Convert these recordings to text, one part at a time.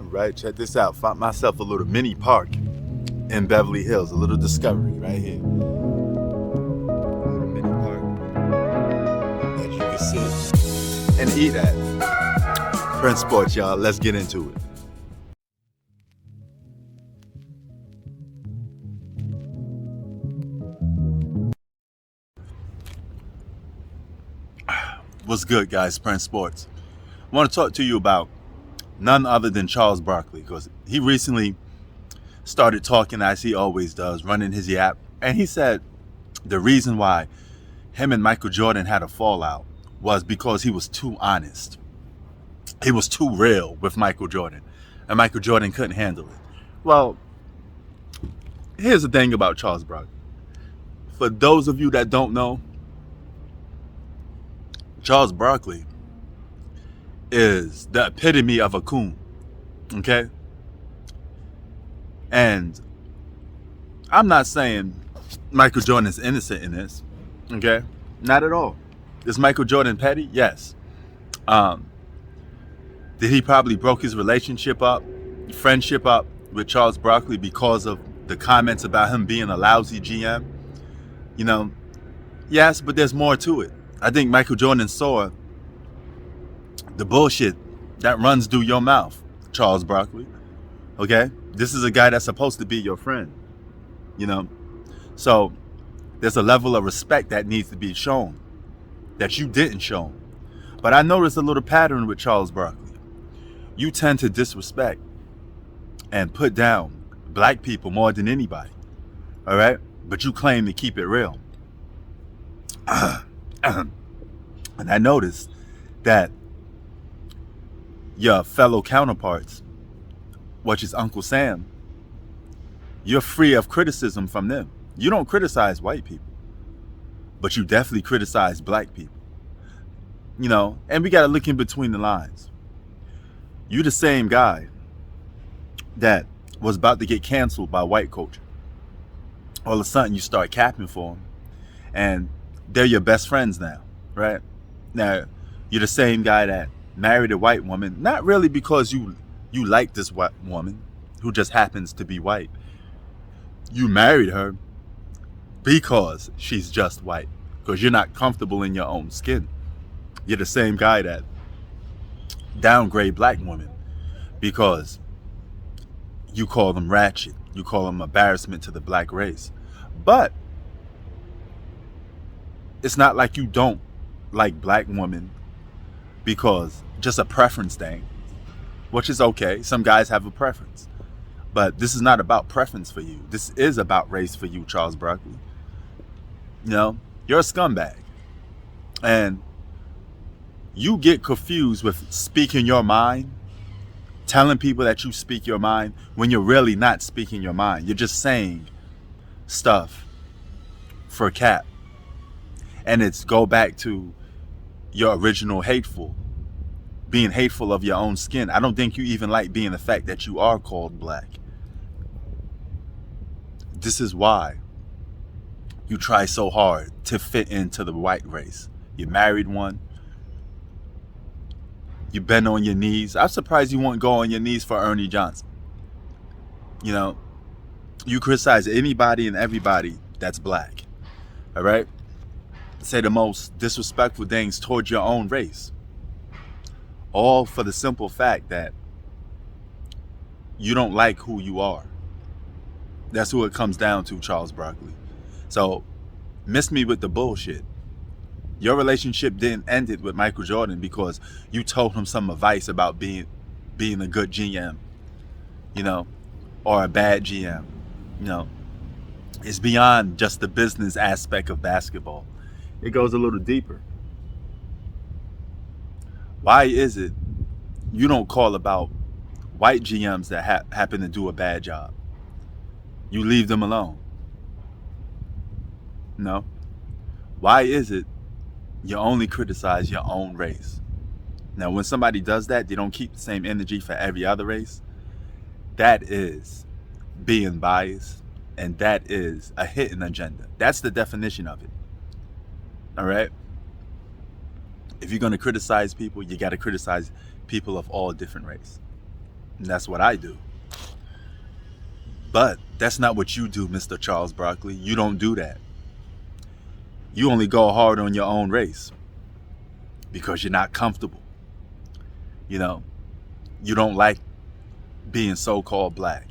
right? Check this out. Found myself a little mini park in Beverly Hills, a little discovery right here. A little mini park that you can sit and eat at. Prince Sports, y'all. Let's get into it. What's good, guys? Prince Sports. I want to talk to you about none other than Charles Barkley, because he recently started talking as he always does, running his yap. And he said the reason why him and Michael Jordan had a fallout was because he was too honest. He was too real with Michael Jordan, and Michael Jordan couldn't handle it. Well, here's the thing about Charles Barkley. For those of you that don't know, Charles Barkley is the epitome of a coon, okay? And I'm not saying Michael Jordan is innocent in this, okay? Not at all. Is Michael Jordan petty? Yes. Did he probably broke his friendship up with Charles Barkley because of the comments about him being a lousy GM? You know, yes, but there's more to it. I think Michael Jordan saw the bullshit that runs through your mouth, Charles Barkley. Okay? This is a guy that's supposed to be your friend. You know? So there's a level of respect that needs to be shown that you didn't show. But I noticed a little pattern with Charles Barkley. You tend to disrespect and put down black people more than anybody. All right? But you claim to keep it real. And I noticed that your fellow counterparts, which is Uncle Sam, you're free of criticism from them. You don't criticize white people, but you definitely criticize black people. You know, and we got to look in between the lines. You the same guy that was about to get canceled by white culture. All of a sudden you start capping for them, and they're your best friends now, right? Now, you're the same guy that married a white woman, not really because you like this white woman who just happens to be white. You married her because she's just white, because you're not comfortable in your own skin. You're the same guy that downgrade black women because you call them ratchet. You call them embarrassment to the black race. But it's not like you don't like black women because just a preference thing, which is okay. Some guys have a preference. But this is not about preference for you. This is about race for you, Charles Barkley. You know, you're a scumbag. And you get confused with speaking your mind, telling people that you speak your mind when you're really not speaking your mind. You're just saying stuff for cap. And it's go back to your original being hateful of your own skin. I don't think you even like being the fact that you are called black. This is why you try so hard to fit into the white race. You married one. You bend on your knees. I'm surprised you won't go on your knees for Ernie Johnson. You know, you criticize anybody and everybody that's black. All right? Say the most disrespectful things towards your own race. All for the simple fact that you don't like who you are. That's who it comes down to, Charles Barkley. So, miss me with the bullshit. Your relationship didn't end it with Michael Jordan because you told him some advice about being a good GM, you know, or a bad GM. You know, it's beyond just the business aspect of basketball. It goes a little deeper. Why is it you don't call about white GMs that happen to do a bad job? You leave them alone. No. Why is it you only criticize your own race? Now, when somebody does that, they don't keep the same energy for every other race. That is being biased, and that is a hidden agenda. That's the definition of it. All right? If you're going to criticize people, you got to criticize people of all different races. And that's what I do. But that's not what you do, Mr. Charles Barkley. You don't do that. You only go hard on your own race because you're not comfortable. You know, you don't like being so-called black.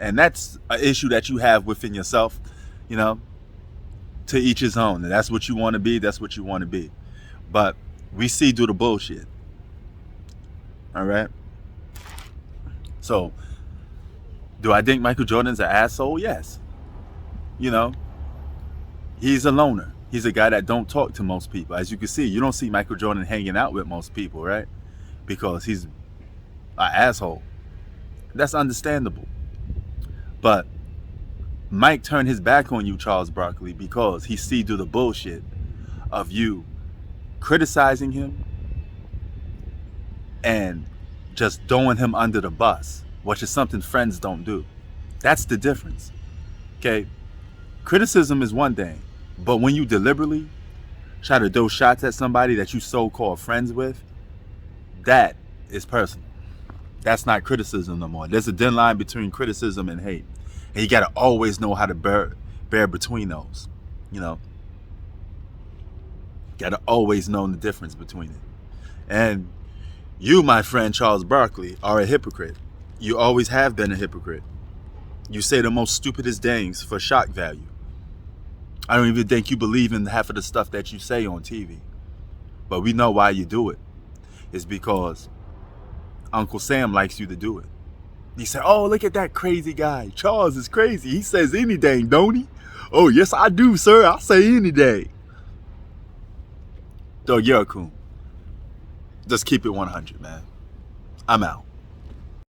And that's an issue that you have within yourself, you know, to each his own. And that's what you want to be. That's what you want to be. But we see through the bullshit. All right. So, do I think Michael Jordan's an asshole? Yes. You know, he's a loner. He's a guy that don't talk to most people. As you can see, you don't see Michael Jordan hanging out with most people, right? Because he's an asshole. That's understandable. But Mike turned his back on you, Charles Barkley, because he see through the bullshit of you criticizing him and just throwing him under the bus, which is something friends don't do. That's the difference. Okay? Criticism is one thing, but when you deliberately try to throw shots at somebody that you so-called friends with, that is personal. That's not criticism no more. There's a thin line between criticism and hate. And you got to always know how to bear between those. You know? Got to always know the difference between it. And you, my friend Charles Barkley, are a hypocrite. You always have been a hypocrite. You say the most stupidest things for shock value. I don't even think you believe in half of the stuff that you say on TV. But we know why you do it. It's because Uncle Sam likes you to do it. He said, oh, look at that crazy guy. Charles is crazy. He says anything, don't he? Oh, yes, I do, sir. I say anything. So you're a coon. Just keep it 100, man. I'm out.